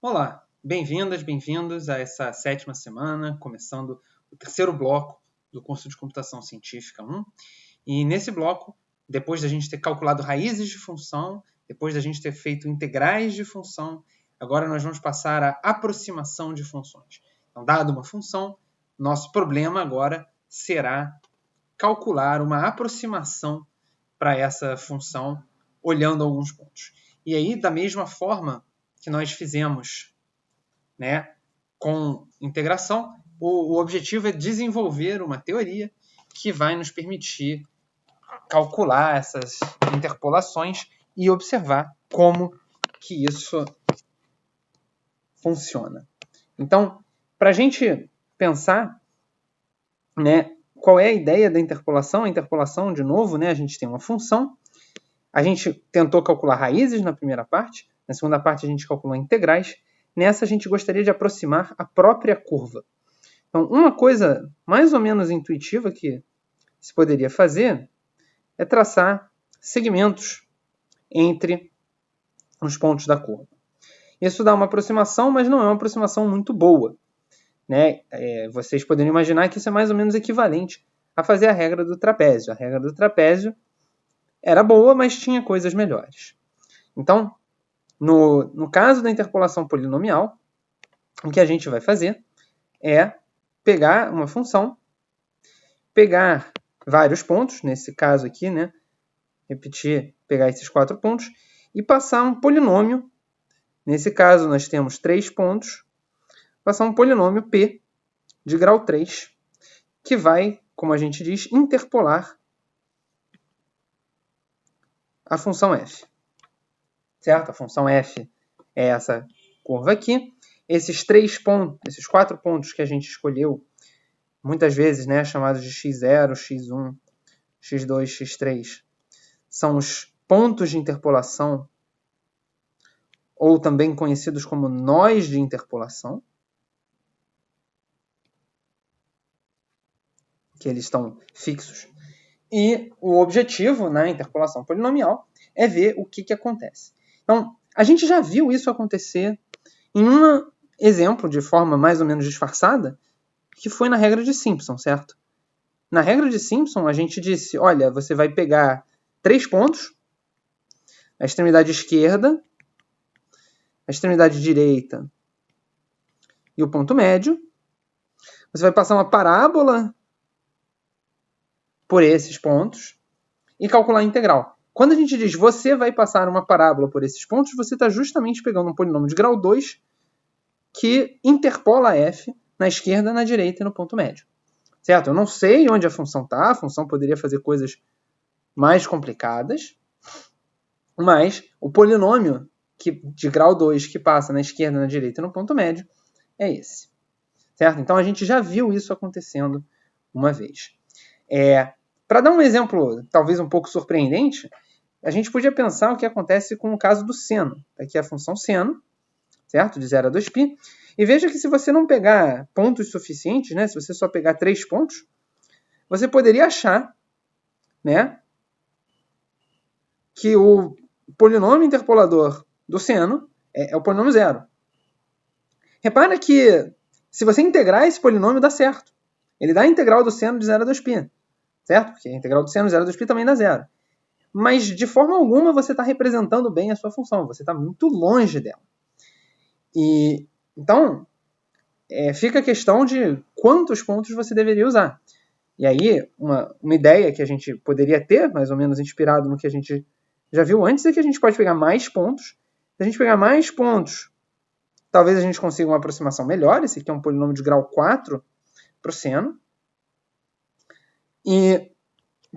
Olá, bem-vindas, bem-vindos a essa 7ª semana, começando o 3º bloco do curso de Computação Científica 1. E nesse bloco, depois da gente ter calculado raízes de função, depois da gente ter feito integrais de função, agora nós vamos passar à aproximação de funções. Então, dado uma função, nosso problema agora será calcular uma aproximação para essa função, olhando alguns pontos. E aí, da mesma forma que nós fizemos, com integração, o objetivo é desenvolver uma teoria que vai nos permitir calcular essas interpolações e observar como que isso funciona. Então, para a gente pensar, qual é a ideia da interpolação? A interpolação, de novo, a gente tem uma função. A gente tentou calcular raízes na primeira parte. Na segunda parte, a gente calculou integrais. Nessa, a gente gostaria de aproximar a própria curva. Então, uma coisa mais ou menos intuitiva que se poderia fazer é traçar segmentos entre os pontos da curva. Isso dá uma aproximação, mas não é uma aproximação muito boa. Vocês poderiam imaginar que isso é mais ou menos equivalente a fazer a regra do trapézio. A regra do trapézio era boa, mas tinha coisas melhores. Então, no caso da interpolação polinomial, o que a gente vai fazer é pegar uma função, pegar vários pontos, nesse caso aqui, pegar esses 4 pontos, e passar um polinômio. Nesse caso, nós temos 3 pontos, passar um polinômio P de grau 3, que vai, como a gente diz, interpolar a função f. Certo? A função f é essa curva aqui. Esses 4 pontos que a gente escolheu, muitas vezes chamados de x0, x1, x2, x3, são os pontos de interpolação, ou também conhecidos como nós de interpolação, que eles estão fixos. E o objetivo na interpolação polinomial é ver o que acontece. Então, a gente já viu isso acontecer em um exemplo de forma mais ou menos disfarçada, que foi na regra de Simpson, certo? Na regra de Simpson, a gente disse, olha, você vai pegar 3 pontos, a extremidade esquerda, a extremidade direita e o ponto médio. Você vai passar uma parábola por esses pontos e calcular a integral. Quando a gente diz você vai passar uma parábola por esses pontos, você está justamente pegando um polinômio de grau 2 que interpola f na esquerda, na direita e no ponto médio. Certo? Eu não sei onde a função está, a função poderia fazer coisas mais complicadas, mas o polinômio de grau 2 que passa na esquerda, na direita e no ponto médio é esse. Certo? Então a gente já viu isso acontecendo uma vez. Para dar um exemplo talvez um pouco surpreendente, a gente podia pensar o que acontece com o caso do seno. Aqui é a função seno, certo? De 0 a 2π. E veja que se você não pegar pontos suficientes, se você só pegar 3 pontos, você poderia achar que o polinômio interpolador do seno é o polinômio zero. Repara que se você integrar esse polinômio, dá certo. Ele dá a integral do seno de 0 a 2π. Certo? Porque a integral do seno de 0 a 2π também dá zero. Mas, de forma alguma, você está representando bem a sua função. Você está muito longe dela. E, então, fica a questão de quantos pontos você deveria usar. E aí, uma ideia que a gente poderia ter, mais ou menos inspirado no que a gente já viu antes, é que a gente pode pegar mais pontos. Se a gente pegar mais pontos, talvez a gente consiga uma aproximação melhor. Esse aqui é um polinômio de grau 4 para o seno. E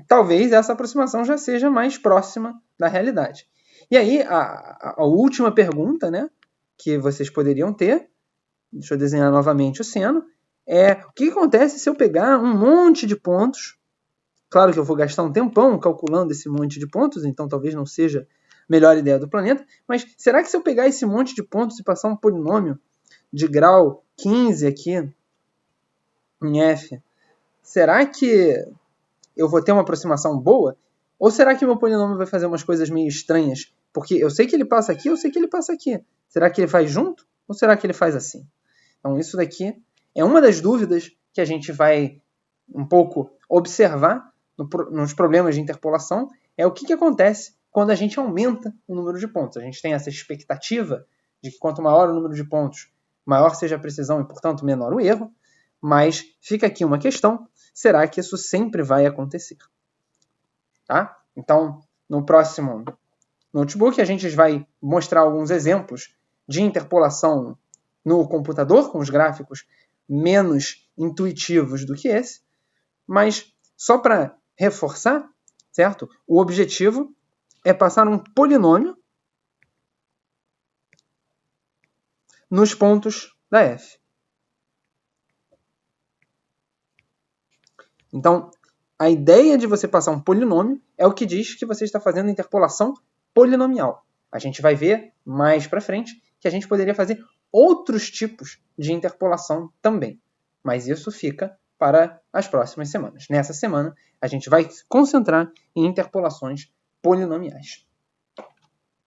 talvez essa aproximação já seja mais próxima da realidade. E aí, a última pergunta que vocês poderiam ter, deixa eu desenhar novamente o seno, o que acontece se eu pegar um monte de pontos? Claro que eu vou gastar um tempão calculando esse monte de pontos, então talvez não seja a melhor ideia do planeta, mas será que se eu pegar esse monte de pontos e passar um polinômio de grau 15 aqui em f, será que eu vou ter uma aproximação boa? Ou será que meu polinômio vai fazer umas coisas meio estranhas? Porque eu sei que ele passa aqui, eu sei que ele passa aqui. Será que ele faz junto? Ou será que ele faz assim? Então, isso daqui é uma das dúvidas que a gente vai um pouco observar nos problemas de interpolação, é o que acontece quando a gente aumenta o número de pontos. A gente tem essa expectativa de que quanto maior o número de pontos, maior seja a precisão e, portanto, menor o erro, mas fica aqui uma questão, será que isso sempre vai acontecer? Tá? Então, no próximo notebook, a gente vai mostrar alguns exemplos de interpolação no computador, com os gráficos menos intuitivos do que esse, mas só para reforçar, certo? O objetivo é passar um polinômio nos pontos da f. Então, a ideia de você passar um polinômio é o que diz que você está fazendo interpolação polinomial. A gente vai ver mais para frente que a gente poderia fazer outros tipos de interpolação também. Mas isso fica para as próximas semanas. Nessa semana, a gente vai se concentrar em interpolações polinomiais.